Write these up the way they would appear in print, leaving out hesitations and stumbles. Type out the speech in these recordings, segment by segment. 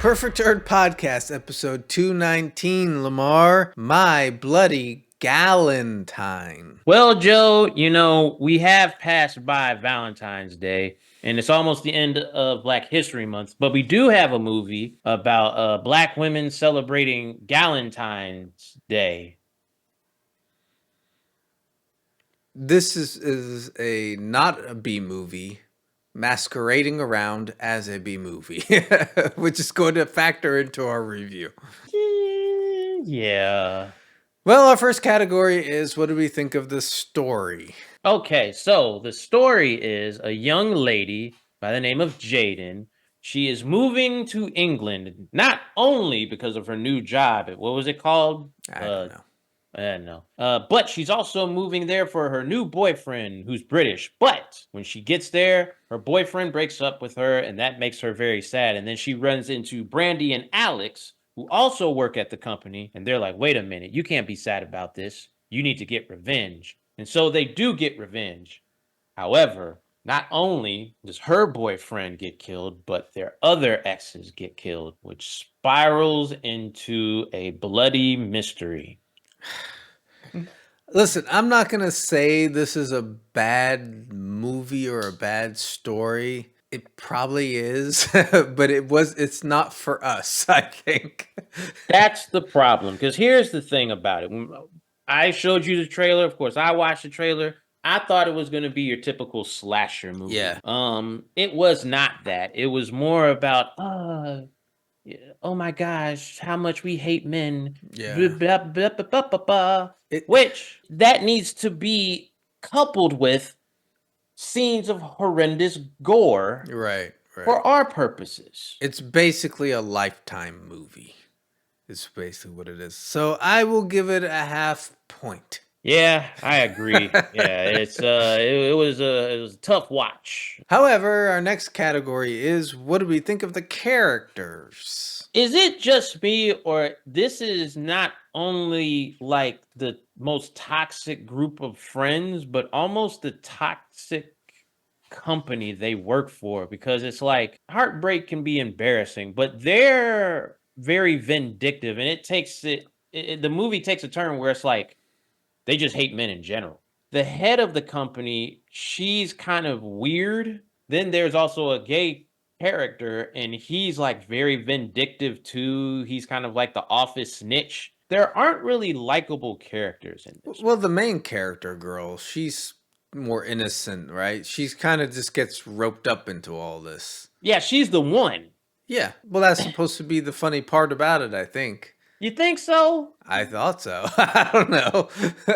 Perfect Turd Podcast, episode 219, Lamar, My Bloody Galentine. Well, Joe, we have passed by Valentine's Day, and it's almost the end of Black History Month, but we do have a movie about Black women celebrating Galentine's Day. This is a not a B movie masquerading around as a B movie, which is going to factor into our review. Yeah. Well, our first category is what do we think of the story? Okay, so the story is a young lady by the name of Jaden. She is moving to England, not only because of her new job. What was it called? I don't know. No. But she's also moving there for her new boyfriend, who's British. But when she gets there, her boyfriend breaks up with her, and that makes her very sad. And then she runs into Brandy and Alex, who also work at the company. And they're like, wait a minute, you can't be sad about this. You need to get revenge. And so they do get revenge. However, not only does her boyfriend get killed, but their other exes get killed, which spirals into a bloody mystery. Listen, I'm not going to say this is a bad movie or a bad story. It probably is, but it's not for us, I think. That's the problem, because here's the thing about it. When I showed you the trailer, of course, I watched the trailer. I thought it was going to be your typical slasher movie. Yeah. It was not that. It was more about, oh my gosh, how much we hate men. Yeah. Which that needs to be coupled with scenes of horrendous gore. Right. For our purposes. It's basically a Lifetime movie. It's basically what it is. So I will give it a half point. Yeah, I agree. Yeah, it was a tough watch. However, our next category is what do we think of the characters? Is it just me, or this is not only like the most toxic group of friends, but almost the toxic company they work for? Because it's like heartbreak can be embarrassing, but they're very vindictive, and the movie takes a turn where it's like they just hate men in general. The head of the company, she's kind of weird. Then there's also a gay character, and he's like very vindictive too. He's kind of like the office snitch. There aren't really likable characters in this. Well, the main character girl, she's more innocent, right? She's kind of just gets roped up into all this. Yeah, she's the one. Yeah. Well, that's supposed to be the funny part about it, I think. You think so? I thought so. I don't know.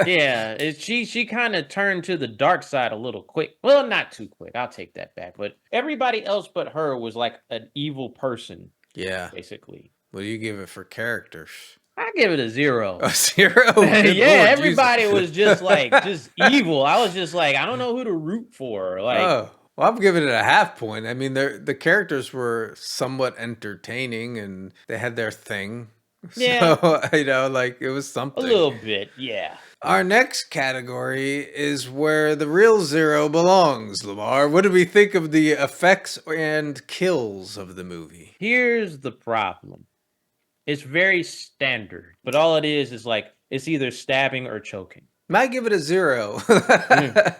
Yeah, she kind of turned to the dark side a little quick. Well, not too quick. I'll take that back. But everybody else but her was like an evil person. Yeah. Basically. What do you give it for characters? I give it a 0. A 0? Yeah, Lord, everybody Jesus. was just like, just evil. I was just like, I don't know who to root for. Like, well, I'm giving it a half point. I mean, the characters were somewhat entertaining and they had their thing. Yeah. So, like it was something. A little bit, yeah. Our next category is where the real 0 belongs, Lamar. What do we think of the effects and kills of the movie? Here's the problem. It's very standard, but all it is like it's either stabbing or choking. Might give it a 0. Yeah,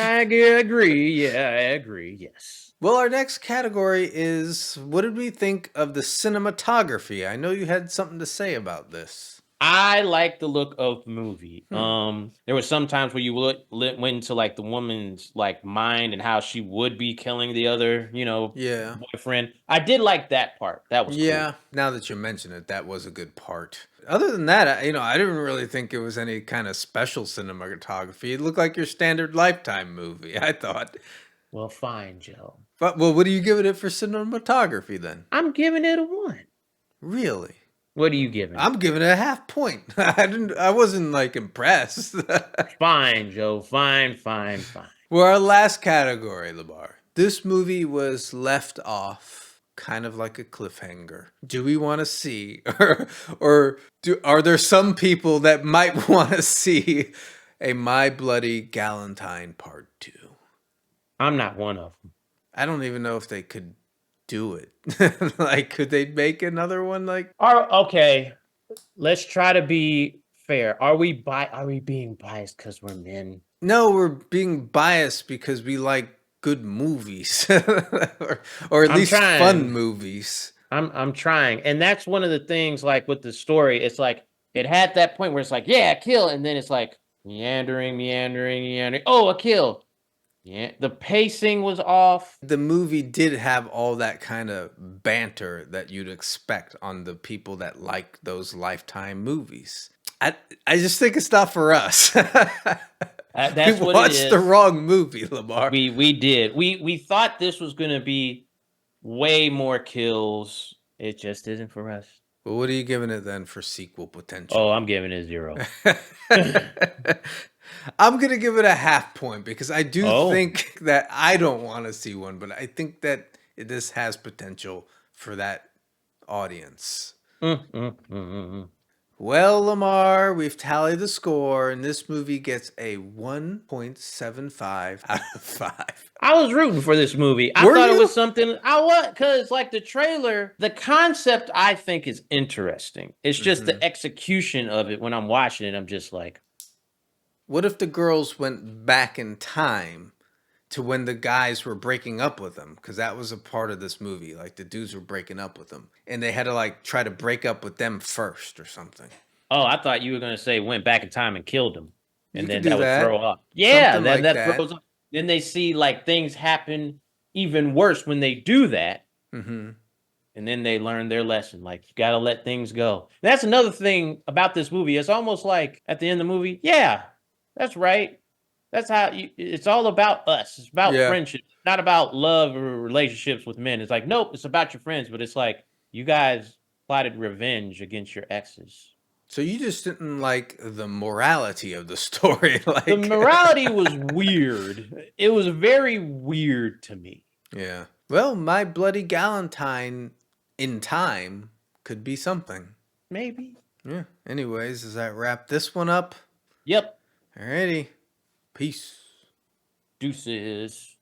I agree. Yeah, I agree. Yes. Well, our next category is what did we think of the cinematography? I know you had something to say about this. I like the look of the movie. There were some times where you went into like the woman's like mind and how she would be killing the other, boyfriend. I did like that part. That was cool. Cool. Now that you mention it, that was a good part. Other than that, I didn't really think it was any kind of special cinematography. It looked like your standard Lifetime movie, I thought. Well, fine, Joe. But what do you give it for cinematography then? I'm giving it a 1. Really? What are you giving it? I'm giving it a half point. I wasn't like impressed. Fine, Joe. Fine. Well, our last category, Lamar. This movie was left off kind of like a cliffhanger. Do we want to see, or are there some people that might want to see a My Bloody Galentine Part 2? I'm not one of them. I don't even know if they could do it? Like, could they make another one like? Okay, let's try to be fair. Are we being biased because we're men? No, we're being biased because we like good movies, or at I'm least fun trying. movies. I'm trying. And that's one of the things, like, with the story. It's like it had that point where it's like, yeah, kill, and then it's like meandering, meandering, meandering. Oh, a kill. Yeah, the pacing was off. The movie did have all that kind of banter that you'd expect on the people that like those Lifetime movies. I I just think it's not for us. We That's what it watched the is. wrong movie, Lamar. We did. We thought this was gonna be way more kills. It just isn't for us. Well, what are you giving it then for sequel potential? Oh, I'm giving it 0. I'm gonna give it a half point because I do Oh. think that I don't want to see one, but I think that this has potential for that audience. Mm, mm, mm, mm, mm. Well, Lamar, we've tallied the score, and this movie gets a 1.75 out of 5. I was rooting for this movie. I Were thought it you? was something. I was, because like the trailer, the concept I think is interesting. It's just Mhm. the execution of it when I'm watching it. I'm just like, What if the girls went back in time to when the guys were breaking up with them? Because that was a part of this movie. Like the dudes were breaking up with them, and they had to like try to break up with them first or something. oh, I thought you were gonna say went back in time and killed him, You and could then do that would throw that, off. Yeah, something then like that that. throws off. Then they see like things happen even worse when they do that. Mm-hmm. And then they learn their lesson. Like, you got to let things go. And that's another thing about this movie. It's almost like at the end of the movie, yeah, that's right. That's how it's all about us. It's about Yeah. friendship, not about love or relationships with men. It's like, nope, it's about your friends. But it's like, you guys plotted revenge against your exes. So you just didn't like the morality of the story, The like. morality was weird. It was very weird to me. Yeah. Well, my Bloody Galentine in time could be something. Maybe. Yeah. Anyways, does that wrap this one up? Yep. Alrighty. Peace. Deuces.